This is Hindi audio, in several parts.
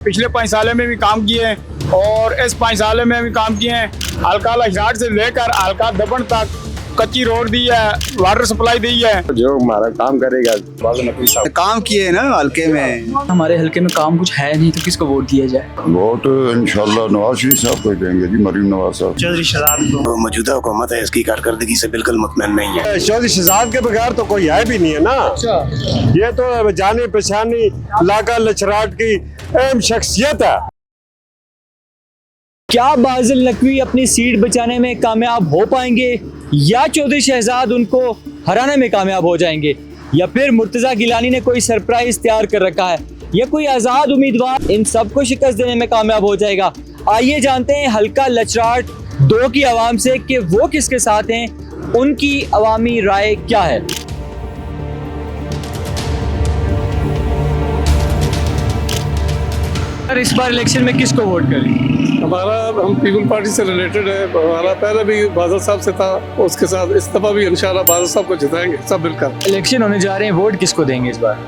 पिछले 5 सालों में भी काम किए हैं और इस 5 सालों में भी काम किए हैं। हल्का लशराट से लेकर हल्का दबन तक कच्ची रोड दी है, वाटर सप्लाई दी है। जो हमारा काम करेगा काम किए ना हल्के में। हमारे हल्के में काम कुछ है नहीं तो किसको वोट दिया जाए? वोट इंशाल्लाह नवाज शरीफ साहब को देंगे जी, मरीम नवाज साहब। चौधरी शहजाद को मौजूदा हुकूमत है, इसकी कारकर्दगी से बिल्कुल मुतमईन नहीं है। चौधरी शहजाद के बगैर तो कोई है भी नहीं है ना। ये तो जाने पहचानी इलाका लचराट की अहम शख्सियत है। क्या बाजिल नकवी अपनी सीट बचाने में कामयाब हो पाएंगे या चौधरी शहजाद उनको हराने में कामयाब हो जाएंगे, या फिर मुर्तजा गिलानी ने कोई सरप्राइज तैयार कर रखा है, या कोई आज़ाद उम्मीदवार इन सबको शिकस्त देने में कामयाब हो जाएगा? आइए जानते हैं हल्का लचराट 2 की आवाम से कि वो किसके साथ हैं, उनकी अवामी राय क्या है। इस बार इलेक्शन में किसको वोट करें? हमारा हम पीपल पार्टी से रिलेटेड है। हमारा पहले भी बादल साहब से था, उसके साथ इस दफा भी इंशाल्लाह बादल साहब को जिताएंगे सब मिलकर। इलेक्शन होने जा रहे हैं, वोट किसको देंगे इस बार?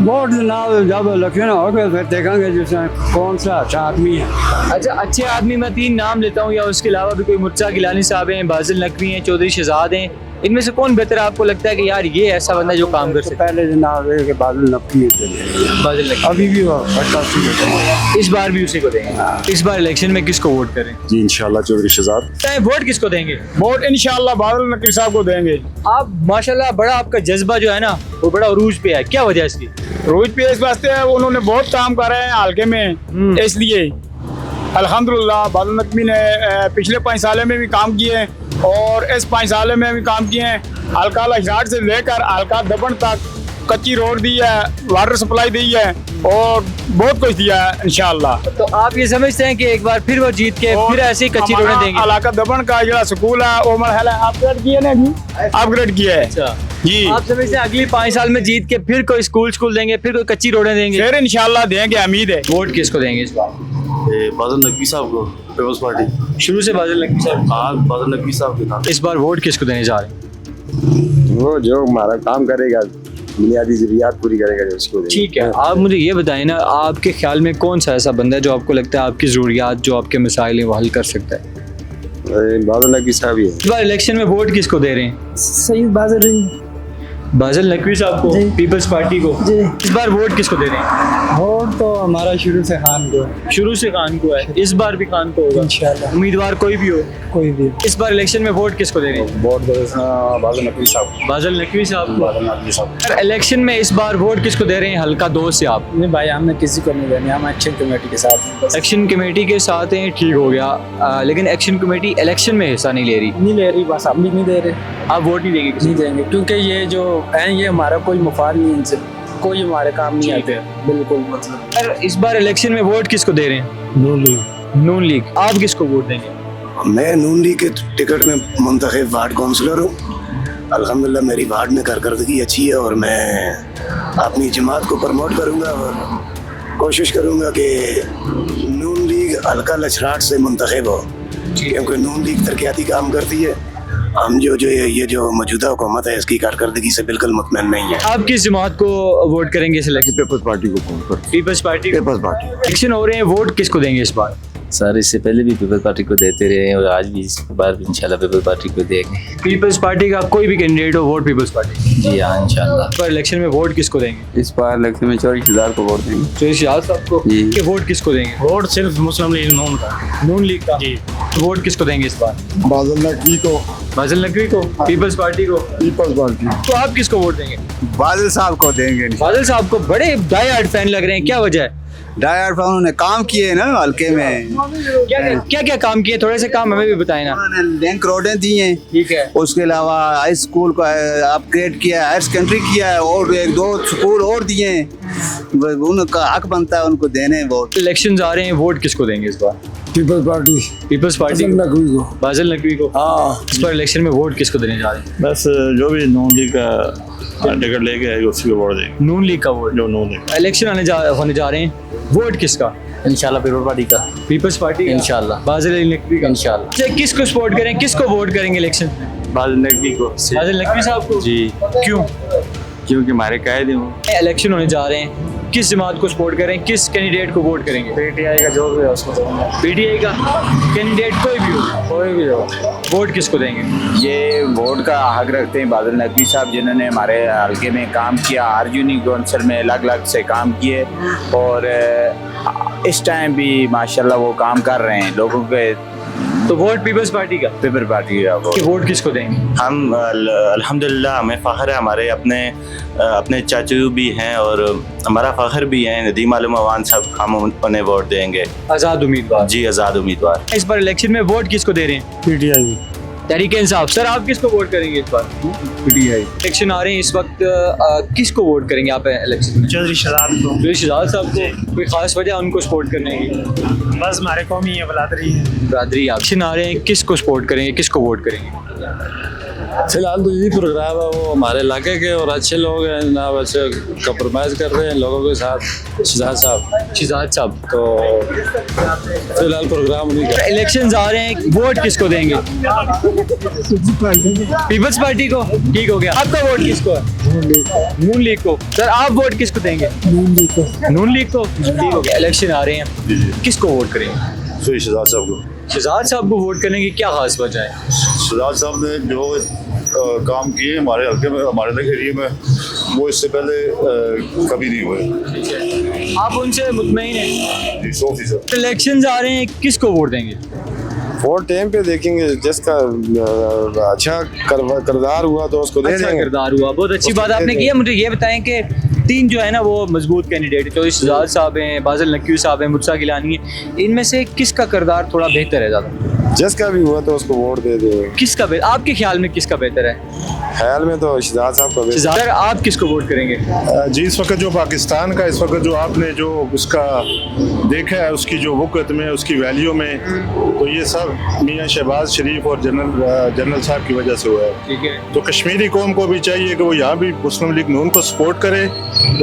वोट जनाब जब इलेक्शन होगा फिर देखेंगे जिसमें कौन सा अच्छा आदमी है। अच्छा, अच्छे आदमी मैं 3 नाम लेता हूँ, या उसके अलावा भी कोई मुर्तजा गिलानी साहब हैं, बाजिल नकवी हैं, चौधरी शहजाद हैं, इनमें से कौन बेहतर आपको लगता है कि यार ये ऐसा बंदा जो काम कर सकता है? पहले जनाब के बादल नकवी बाजिल नकवी। अभी भी इस बार भी उसी को देंगे। इस बार इलेक्शन में किसको वोट करें? जी इंशाल्लाह चौधरी शहजाद। वोट किसको देंगे? वोट इंशाल्लाह बादल नकवी साहब को देंगे। आप माशाल्लाह बड़ा आपका जज्बा जो है ना वो बड़ा उरूज पे है, क्या वजह इसकी? रोज पे इस वास्ते है, उन्होंने बहुत काम करे हैं हल्के में, इसलिए अल्हम्दुलिल्लाह बादल नकवी ने पिछले 5 सालों में भी काम किए हैं और इस 5 सालों में भी काम किए हैं। हल्का लशराट से लेकर हल्का दबन तक कच्ची रोड दी है, वाटर सप्लाई दी है और बहुत कुछ दिया है इंशाल्लाह। तो आप ये समझते हैं कि एक बार फिर वो जीत के फिर ऐसी कच्ची रोडें देंगे? इलाका दबन का जो स्कूल है वो मरहला अपग्रेड किया ना जी, अपग्रेड किया है। अच्छा जी, आप समझते हैं अगली 5 साल में जीत के फिर कोई स्कूल देंगे, फिर कोई कच्ची रोडें देंगे? फिर इंशाल्लाह देंगे, उम्मीद है। वोट किसको देंगे इस बार? बादल नकवी साहब को, पीपल्स पार्टी। शुरू से बादल नकवी साहब। हाँ, बादल नकवी साहब के साथ। इस बार वोट किसको देने जा रहे हैं? वो जो हमारा काम करेगा, बुनियादी जरूरियात पूरी करेगा, जो उसको देंगे। ठीक है, आप मुझे ये बताएं ना, आपके ख्याल में कौन सा ऐसा बंदा है जो आपको लगता है आपकी जरूरियात, जो आपके मसाइल हैं वो हल कर सकता है? बादल नकवी साहब ही है। इस बार इलेक्शन में वोट किसको दे रहे हैं? सही बादल नकवी साहब को, पीपल्स पार्टी को। जी। इस बार वोट किसको दे रहे हैं? वोट तो हमारा शुरू से खान को है। शुरू से खान को है, इस बार भी खान को होगा इंशाल्लाह। उम्मीदवार कोई भी हो। कोई भी इस बार इलेक्शन में वोट किसको दे रहे हैं? वोट बादल नकवी साहब। बादल नकवी साहब को। बादल नकवी साहब। सर, इलेक्शन में इस बार वोट किसको दे रहे हैं हल्का 2 से आप? नहीं भाई, हमने किसी को नहीं देनी, हम एक्शन कमेटी के साथ हैं। एक्शन कमेटी के साथ हैं, ठीक हो गया, लेकिन एक्शन कमेटी इलेक्शन में हिस्सा नहीं ले रही। नहीं ले रही, बस हम भी नहीं दे रहे। आप वोट नहीं देंगे किसी नहीं देंगे क्योंकि ये जो है ये हमारा कोई मुफाद नहीं, इनसे कोई हमारे काम नहीं आते बिल्कुल। मतलब सर, इस बार इलेक्शन में वोट किसको दे रहे हैं? नून लीग। आप किसको वोट देंगे? मैं नून लीग के टिकट में मुंतखब वार्ड काउंसलर हूँ। अल्हम्दुलिल्लाह मेरी वार्ड में कारकर्दगी अच्छी है और मैं अपनी जमात को प्रमोट करूँगा और कोशिश करूँगा कि नून लीग हल्का लचराट से मुंतखब हो, क्योंकि नून लीग तरक्याती काम करती है। हम जो ये जो मौजूदा हुकूमत है इसकी कारकर्दगी से बिल्कुल मुतमईन नहीं है। आप किस जमात को वोट करेंगे इस इलेक्शन? पीपल्स पार्टी को फोन कर। People's party. Peoples Party. Election हो रहे हैं, वोट किसको देंगे इस बार? सर, इससे पहले भी पीपल्स पार्टी को देते रहे हैं और आज भी इस बार भी इंशाल्लाह पीपल्स पार्टी को देंगे। पीपल्स पार्टी का कोई भी कैंडिडेट हो, वोट पीपल्स पार्टी। जी हाँ, इंशाल्लाह। इस बार इलेक्शन में वोट किसको देंगे? इस बार इलेक्शन में चौधरी शहजाद को वोट देंगे। चौधरी शहजाद साहब को। जी। कि वोट किसको देंगे? वोट सिर्फ मुस्लिम लीग नून का। नून लीग का। जी। वोट किसको देंगे इस बार? बादल नकवी को। बादल नकवी को, पीपल्स पार्टी को। People's Party. तो आप किसको वोट देंगे? बादल साहब को देंगे। बादल साहब को बड़े डाई हार्ड फैन लग रहे हैं, क्या वजह है? डायर उन्होंने काम किए ना हल्के में। क्या क्या काम किए, थोड़े से काम हमें भी बताएं ना। उन्होंने लिंक रोडें दी हैं, ठीक है। उसके अलावा हाई स्कूल को अपग्रेड किया है, हायर सेकेंडरी किया है और 1-2 स्कूल और दिए हैं। उनका हक बनता है उनको देने वोट। इलेक्शन आ रहे हैं, वोट किसको देंगे इस बार? पीपल्स पार्टी। पीपल्स पार्टी नकवी को। बादल नकवी को। हाँ, इस बार इलेक्शन में वोट किसको देने जा रहे हैं? बस जो भी नून लीग का टिकट लेके आएगा उसी को वोट देंगे। नून लीग का वोट। जो नून लीग। इलेक्शन होने जा रहे हैं, वोट किसका? इंशाल्लाह पीपल्स पार्टी का। पीपल्स पार्टी इंशाल्लाह। बादल नकवी का। इंशाल्लाह। अच्छा, किसको सपोर्ट करें, किसको वोट करेंगे इलेक्शन में? बादल नकवी को। बादल नकवी साहब को। जी। क्यों? क्योंकि हमारे कायदे हो। इलेक्शन होने जा रहे हैं, किस जमात को सपोर्ट करें, किस कैंडिडेट को वोट करेंगे? पीटीआई का जो भी है उसको दूंगा। पीटीआई का कैंडिडेट कोई भी हो, वोट किसको देंगे? ये वोट का हक रखते हैं बादल नकवी साहब, जिन्होंने हमारे हल्के में काम किया, अर्जुनी कौंसल में अलग अलग से काम किए और इस टाइम भी माशाल्लाह वो काम कर रहे हैं लोगों के। तो वोट पीपल्स पार्टी का? पीपल पार्टी का वोट किसको देंगे? हम अल्हम्दुलिल्लाह हमें फ़ख्र है, हमारे अपने चाचू भी हैं और हमारा फ़ख्र भी है नदीम आलम अवान साहब, हम उन्हें वोट देंगे। आज़ाद उम्मीदवार? जी आज़ाद उम्मीदवार। इस बार इलेक्शन में वोट किसको दे रहे हैं? पीटीआई। तहरीक इंसाफ। सर आप किसको वोट करेंगे इस बार? पीटीआई। इलेक्शन आ रहे हैं इस वक्त, किसको वोट करेंगे आप इलेक्शन में? चौधरी शहजाद को। चौधरी शहजाद साहब को? कोई खास वजह उनको सपोर्ट करने की? बस हमारे कौमी है, बरादरी है। बरादरी। इलेक्शन आ रहे हैं, किसको सपोर्ट करेंगे, किसको वोट करेंगे? फिलहाल तो यही प्रोग्राम है, वो हमारे इलाके के और अच्छे लोग हैं ना, वैसे कंप्रोमाइज़ कर रहे हैं लोगों के साथ। शहजाद साहब तो फिलहाल प्रोग्राम उन्हीं का। इलेक्शन आ रहे हैं, वोट किसको देंगे? पीपल्स पार्टी को? ठीक हो गया। आपका वोट किसको है? नून लीग को। सर आप वोट किसको देंगे? नून लीग को। ठीक हो गया। इलेक्शन आ रहे हैं, किसको वोट करेंगे? शहजाद साहब को। शहजाद साहब को वोट करने की क्या खास वजह है? शहजाद साहब ने जो काम किए हमारे हल्के में, हमारे एरिया में, वो इससे पहले कभी नहीं हुए। आप उनसे मुतमईन हैं? जी 100%। इलेक्शन आ रहे हैं, किसको वोट देंगे? वोट टाइम पे देखेंगे, जिसका अच्छा किरदार हुआ तो उसको दे अच्छा देंगे। किरदार हुआ, बहुत अच्छी उसको बात दे आपने की है। मुझे ये बताएं कि तीन जो है ना वो मजबूत कैंडिडेट है, चौधरी शहजाद साहब हैं, बादल नकवी साहब हैं, मुर्तज़ा गिलानी है, इनमें से किसका किरदार थोड़ा बेहतर है ज़्यादा? जिसका भी हुआ तो उसको वोट दे दे। किसका आपके ख्याल में किसका बेहतर है? ख्याल में तो शहजाद साहब को शहजाद, आप किसको वोट करेंगे? जी इस वक्त जो पाकिस्तान का, इस वक्त जो आपने जो उसका देखा है, उसकी जो वक़्त में, उसकी वैल्यू में, तो ये सब मियाँ शहबाज शरीफ और जनरल साहब की वजह से हुआ है। ठीक है। तो कश्मीरी कौम को भी चाहिए कि वो यहाँ भी मुस्लिम लीग नून को सपोर्ट करे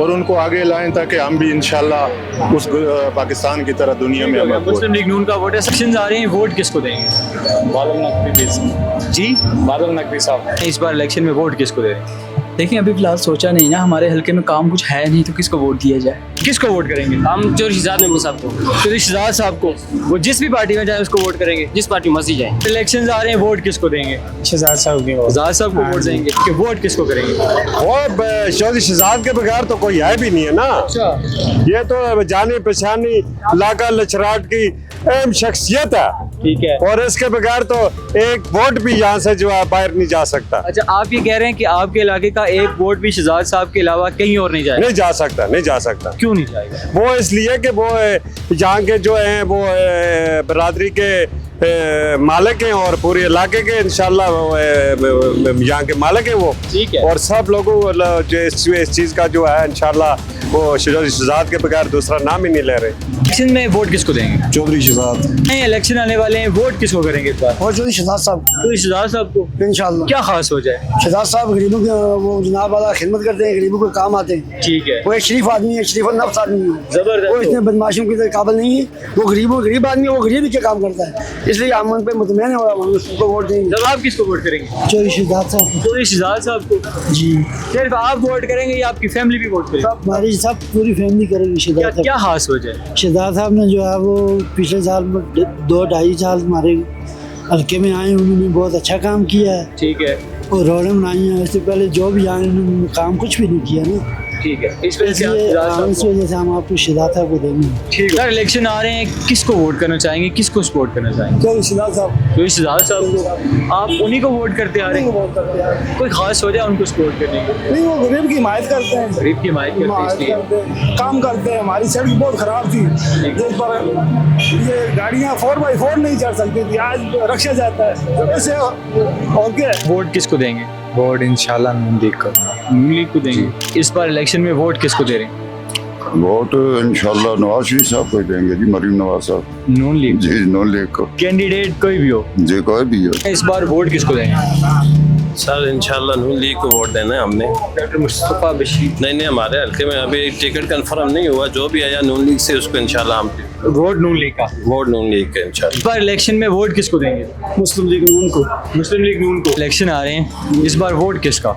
और उनको आगे लाएं, ताकि हम भी इंशाल्लाह उस पाकिस्तान की तरह दुनिया में हम मुस्लिम लीग नून का वोट है। इलेक्शन आ रहे हैं, वोट किसको देंगे? बादल नकवी जी बादल नकवी साहब। इस बार इलेक्शन में वोट किसको दे रहे हैं? देखिए अभी फिलहाल सोचा नहीं ना, हमारे हल्के में काम कुछ है नहीं, तो किसको वोट दिया जाए? किसको वोट करेंगे? हम चौधरी शहजाद नकवी साहब को। चौधरी शहजाद साहब को? वो जिस भी पार्टी में जाए उसको वोट करेंगे? जिस पार्टी मर्जी जाए। इलेक्शन आ रहे हैं, वोट किसको देंगे? शहजाद साहब की। शहजाद साहब को वोट देंगे कि वोट किसको करेंगे? वो चौधरी शहजाद के बगैर तो कोई है भी नहीं है ना। ये तो जानी पहचानी इलाका लचराट की अहम शख्सियत है। ठीक है। और इसके बगैर तो एक वोट भी यहाँ से जो है बाहर नहीं जा सकता। अच्छा, आप ये कह रहे हैं कि आपके इलाके का एक वोट भी शहजाद साहब के अलावा कहीं और नहीं जाएगा? नहीं जा सकता। क्यों नहीं जाएगा? वो इसलिए कि वो यहाँ के जो हैं वो बरादरी के मालिक हैं और पूरे इलाके के इंशाल्लाह यहाँ के मालिक हैं वो। ठीक है। और सब लोगों जो इस चीज़ का जो है इंशाल्लाह वो शहजाद के बगैर दूसरा नाम ही नहीं ले रहे। इलेक्शन में वोट किसको देंगे? चौधरी शहजाद। नहीं, इलेक्शन आने वाले हैं, वोट किसको करेंगे इस बार? और चौधरी शहजाद साहब। चौधरी शहजाद साहब को इंशाल्लाह। क्या खास वजह है? शहजाद साहब गरीबों के वो जनाब वाला खिदमत करते हैं, गरीबों के काम आते हैं। ठीक है। वो एक शरीफ आदमी है, शरीफ नफ्स आदमी है। जबरदस्त। वो इतने बदमाशों के काबिल नहीं है। वो गरीब आदमी है, वो गरीबी के काम करता है, इसलिए हम उन पे मुतमईन है और हम उसको वोट देंगे। जब आप किसको वोट करेंगे? चौधरी शहजाद साहब। चौधरी शहजाद साहब को? जी। सिर्फ आप वोट करेंगे या आपकी फैमिली भी वोट करेगी? हमारी सब पूरी फैमिली करेगी शहजाद साहब। क्या खास वजह है? शहजाद साहब ने जो है वो पिछले साल 2-2.5 साल हमारे हल्के में आए, उन्होंने बहुत अच्छा काम किया है। ठीक है। और रोडें बनाई हैं, इससे पहले जो भी आए उन्होंने काम कुछ भी नहीं किया ना। ठीक है। इस वजह से इस वजह से हम आपको शहजाद साहब को देंगे। ठीक है। सर इलेक्शन आ रहे हैं, किसको वोट करना चाहेंगे, किसको सपोर्ट करना चाहेंगे? चौधरी शहजाद साहब। चौधरी शहजाद साहब को? आप उन्हीं को वोट करते आ रहे हैं? कोई खास वजह उनको सपोर्ट करने की? नहीं, वो गरीब की हिमायत करते हैं। गरीब की हिमायत करते हैं इसलिए काम करते हैं। हमारी सड़क बहुत खराब थी, जिस पर ये गाड़ियाँ 4x4 नहीं चढ़ सकती थी, आज रक्षा जाता है ऐसे। और क्या वोट किसको देंगे? वोट इंशाल्लाह नून लीग को। नून लीग को देंगे। इस बार इलेक्शन में वोट किसको दे रहे हैं? वोट इंशाल्लाह नवाज शरीफ साहब को देंगे जी, मरीम नवाज साहब। नून लीग? जी नून लीग को। कैंडिडेट कोई भी हो? जी कोई भी हो। इस बार वोट किसको देंगे? सर इंशाल्लाह नून लीग को वोट देना है हमने। डॉक्टर मुस्तफा बशीर? नहीं, हमारे हल्के में अभी टिकट कंफर्म नहीं हुआ, जो भी आया नून लीग से उसको इंशाल्लाह हम वोट नून लीग का? वोट नून लीग का इंशाल्लाह। इस बार इलेक्शन में वोट किसको देंगे? मुस्लिम लीग नून को। मुस्लिम लीग नून को। इलेक्शन आ रहे हैं, इस बार वोट किसका?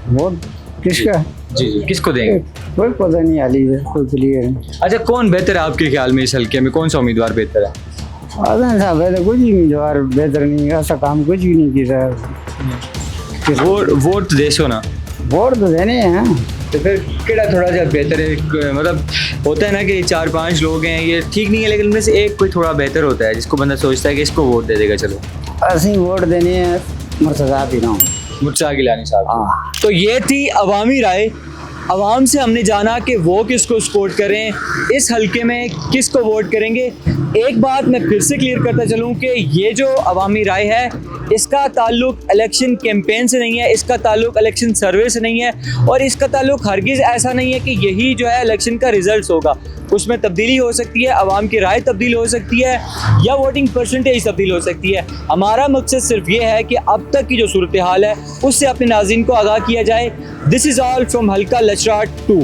वोट किसका? जी जी, किसको देंगे? कोई पता नहीं हाली है, कोई क्लियर नहीं। अच्छा, कौन बेहतर है आपके ख्याल में इस हल्के में? कौन सा उम्मीदवार बेहतर है? आदम साहब है तो कुछ भी उम्मीदवार बेहतर नहीं, ऐसा काम कुछ भी नहीं किया। वोट देशो ना, वोट तो देने हैं। तो फिर केड़ा थोड़ा सा बेहतर है? मतलब होता है ना कि 4-5 लोग हैं, ये ठीक नहीं है, लेकिन उनमें से एक कोई थोड़ा बेहतर होता है जिसको बंदा सोचता है कि इसको वोट दे देगा। चलो असली वोट देने हैं मुर्तज़ा पीना, मुर्तज़ा गिलानी साहब। हाँ। तो ये थी अवामी राय। अवाम से हमने जाना कि वो किसको सपोर्ट करें, इस हल्के में किसको वोट करेंगे। एक बात मैं फिर से क्लियर करता चलूं कि ये जो अवामी राय है, इसका ताल्लुक इलेक्शन कैंपेन से नहीं है, इसका ताल्लुक इलेक्शन सर्वे से नहीं है, और इसका ताल्लुक हरगिज़ ऐसा नहीं है कि यही जो है इलेक्शन का रिजल्ट होगा। उसमें तब्दीली हो सकती है, अवाम की राय तब्दील हो सकती है, या वोटिंग परसेंटेज तब्दील हो सकती है। हमारा मकसद सिर्फ ये है कि अब तक की जो सूरत हाल है उससे अपने नाज़रीन को आगाह किया जाए। दिस इज़ ऑल फ्रॉम हल्का लचराट 2।